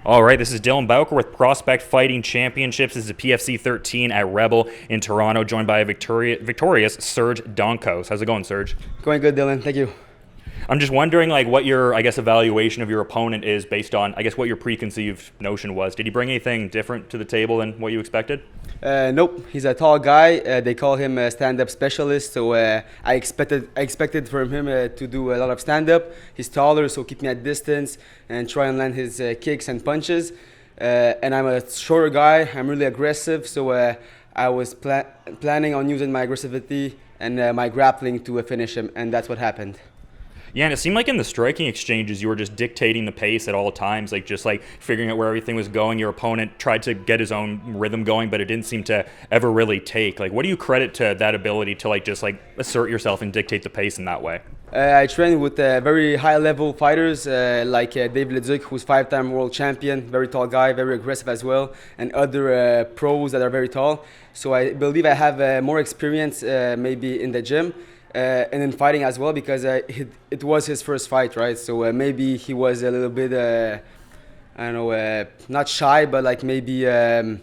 All right, this is Dylan Bowker with Prospect Fighting Championships. This is a PFC 13 at Rebel in Toronto, joined by a victorious Serge Dancos. How's it going, Serge? Going good, Dylan. Thank you. I'm just wondering, what your, evaluation of your opponent is based on, what your preconceived notion was. Did he bring anything different to the table than what you expected? Nope. He's a tall guy. They call him a stand-up specialist. So I expected from him to do a lot of stand-up. He's taller, so keep me at distance and try and land his kicks and punches. And I'm a shorter guy. I'm really aggressive. So I was planning on using my aggressivity and my grappling to finish him, and that's what happened. Yeah, and it seemed like in the striking exchanges, you were just dictating the pace at all times, just figuring out where everything was going. Your opponent tried to get his own rhythm going, but it didn't seem to ever really take. What do you credit to that ability to assert yourself and dictate the pace in that way? I train with very high-level fighters like Dave Leduc, who's 5-time world champion, very tall guy, very aggressive as well, and other pros that are very tall. So I believe I have more experience maybe in the gym. And in fighting as well, because it was his first fight, right? So maybe he was a little bit, not shy, but maybe it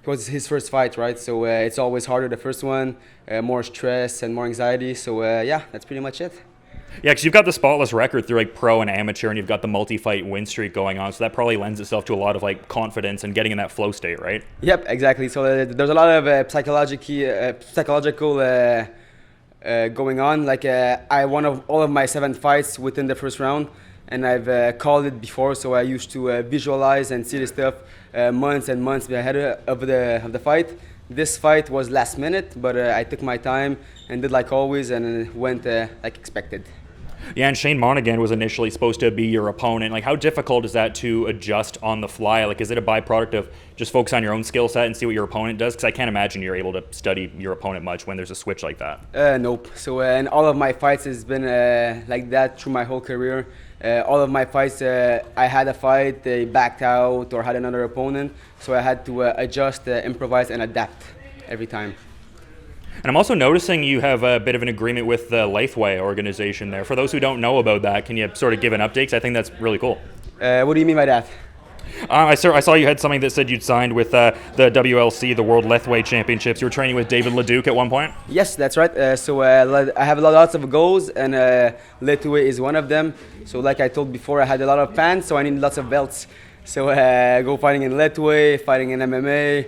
was his first fight, right? So it's always harder the first one, more stress and more anxiety. So yeah, that's pretty much it. Yeah, because you've got the spotless record through pro and amateur, and you've got the multi-fight win streak going on, so that probably lends itself to a lot of confidence and getting in that flow state, right? Yep, exactly. So there's a lot of psychological going on. I won all of my 7 fights within the first round, and I've called it before. So I used to visualize and see the stuff months and months ahead of the fight. This fight was last minute, but I took my time and did like always, and went like expected. Yeah, and Shane Monaghan was initially supposed to be your opponent. How difficult is that to adjust on the fly? Is it a byproduct of just focus on your own skill set and see what your opponent does? Because I can't imagine you're able to study your opponent much when there's a switch like that. Nope. So and all of my fights has been like that through my whole career. All of my fights, I had a fight, they backed out or had another opponent. So I had to adjust, improvise, and adapt every time. And I'm also noticing you have a bit of an agreement with the Lethwei organization there. For those who don't know about that, can you sort of give an update? 'Cause I think that's really cool. What do you mean by that? I saw you had something that said you'd signed with the WLC, the World Lethwei Championships. You were training with David Leduc at one point? Yes, that's right. So I have lots of goals, and Lethwei is one of them. So like I told before, I had a lot of fans, so I need lots of belts. So go fighting in Lethwei, fighting in MMA,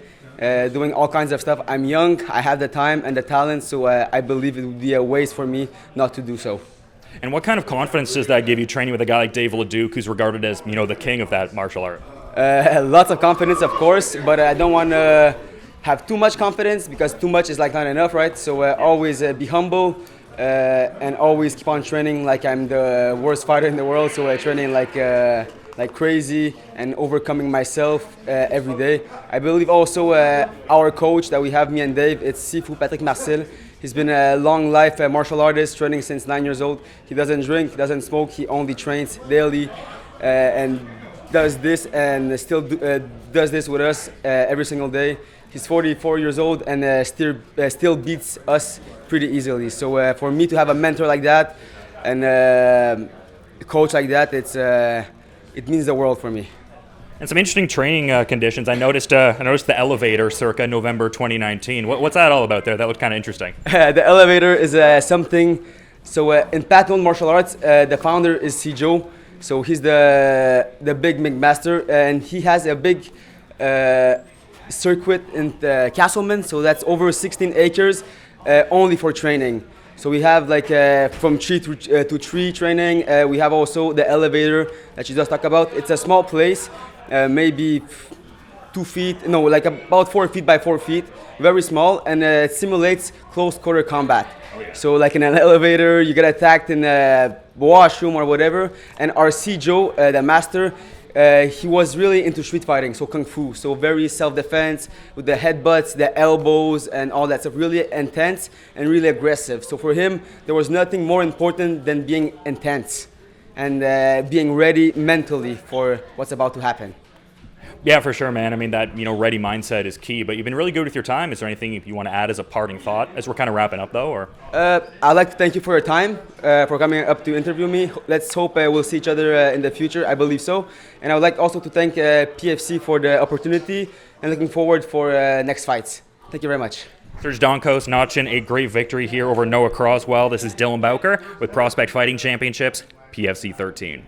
doing all kinds of stuff. I'm young, I have the time and the talent, so I believe it would be a waste for me not to do so. And what kind of confidence does that give you training with a guy like Dave Leduc, who's regarded as, the king of that martial art? Lots of confidence, of course, but I don't want to have too much confidence, because too much is not enough, right? So always be humble and always keep on training like I'm the worst fighter in the world. So training like crazy and overcoming myself every day. I believe also our coach that we have, me and Dave, it's Sifu Patrick Marcel. He's been a long life martial artist, training since 9 years old. He doesn't drink, he doesn't smoke, he only trains daily and does this and still does this with us every single day. He's 44 years old and still beats us pretty easily. So for me to have a mentor like that and a coach like that, it means the world for me. And some interesting training conditions. I noticed the elevator circa November 2019. What's that all about there? That looked kind of interesting. The elevator is something. So in Patton Martial Arts, the founder is Sijo. So he's the big McMaster, and he has a big circuit in Castleman. So that's over 16 acres only for training. So we have from tree to tree training. We have also the elevator that you just talked about. It's a small place, maybe 2 feet, no, about 4 feet by 4 feet, very small, and it simulates close quarter combat. Oh, yeah. So in an elevator, you get attacked in a washroom or whatever. And our Sijo, the master, he was really into street fighting, so kung fu, so very self-defense with the headbutts, the elbows, and all that stuff, really intense and really aggressive. So for him, there was nothing more important than being intense and being ready mentally for what's about to happen. Yeah, for sure, man. I mean, that, ready mindset is key, but you've been really good with your time. Is there anything you want to add as a parting thought as we're kind of wrapping up, though? Or I'd like to thank you for your time, for coming up to interview me. Let's hope we'll see each other in the future. I believe so. And I would like also to thank PFC for the opportunity and looking forward for next fights. Thank you very much. Serge Dancos notching a great victory here over Noah Crosswell. This is Dylan Bowker with Prospect Fighting Championships, PFC 13.